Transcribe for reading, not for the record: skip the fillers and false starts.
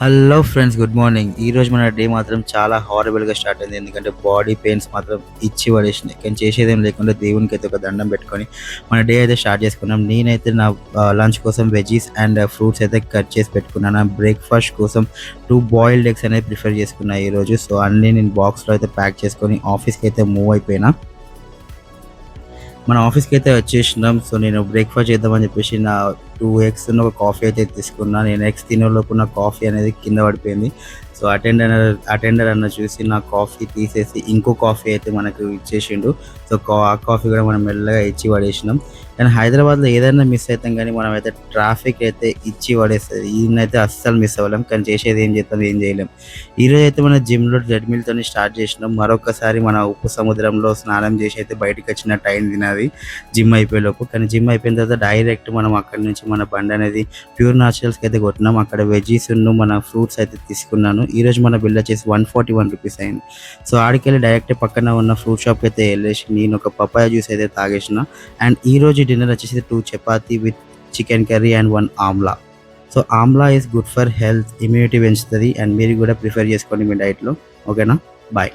Hello friends, good morning. ఈరోజు మన day మాత్రం చాలా హారబుల్గా స్టార్ట్ అయింది. ఎందుకంటే బాడీ పెయిన్స్ మాత్రం ఇచ్చి పడేసినాయి. కానీ చేసేదేం లేకుండా దేవునికి అయితే ఒక దండం పెట్టుకొని మన డే అయితే స్టార్ట్ చేసుకున్నాం. నేనైతే నా లంచ్ కోసం వెజీస్ అండ్ ఫ్రూట్స్ అయితే కట్ చేసి పెట్టుకున్నాను. బ్రేక్ఫాస్ట్ కోసం 2 బాయిల్డ్ ఎగ్స్ అనేది ప్రిఫర్ చేసుకున్నా ఈరోజు. సో అన్నీ నేను బాక్స్లో అయితే ప్యాక్ చేసుకొని ఆఫీస్కి అయితే మూవ్ అయిపోయినా. మన ఆఫీస్కి అయితే వచ్చేసినాం. సో నేను బ్రేక్ఫాస్ట్ చేద్దామని చెప్పేసి నా 2 ఎగ్స్ ఒక కాఫీ అయితే తీసుకున్నా. నేను ఎగ్స్ తినేలోపు నా కాఫీ అనేది కింద పడిపోయింది. సో అటెండర్ అన్న చూసి నా కాఫీ తీసేసి ఇంకో కాఫీ అయితే మనకు ఇచ్చేసిండు. సో ఆ కాఫీ కూడా మనం మెల్లగా ఇచ్చి పడేసినాం. కానీ హైదరాబాద్లో ఏదైనా మిస్ అవుతాం, కానీ మనం అయితే ట్రాఫిక్ అయితే ఇచ్చి పడేస్తుంది. ఈయనైతే అస్సలు మిస్ అవ్వలేం. కానీ చేసేది ఏం చేస్తాం, ఏం చేయలేం. ఈరోజు అయితే మన జిమ్లో ట్రెడ్మిల్తో స్టార్ట్ చేసినాం. మరొకసారి మన ఉప్పు సముద్రంలో స్నానం చేసి అయితే బయటకు వచ్చినట్టు అయింది నాది జిమ్ అయిపోయేలోపు. కానీ జిమ్ అయిపోయిన తర్వాత డైరెక్ట్ మనం అక్కడి నుంచి మన బండి అనేది ప్యూర్ న్యాచురల్స్కి అయితే కొట్టినాం. అక్కడ వెజీస్ మన ఫ్రూట్స్ అయితే తీసుకున్నాను. ఈరోజు మన బిల్ వచ్చేసి 141 రూపీస్ అయింది. సో ఆడికెళ్ళి డైరెక్ట్ పక్కన ఉన్న ఫ్రూట్ షాప్కి అయితే వెళ్ళేసి నేను ఒక పపాయ జ్యూస్ అయితే తాగేసిన. అండ్ ఈరోజు డిన్నర్ వచ్చేసి 2 chapati with chicken curry and 1 Amla. So Amla is good for health, immunity పెంచుతుంది. అండ్ మీరు కూడా ప్రిఫర్ చేసుకోండి మీ డైట్లో. ఓకేనా? బాయ్.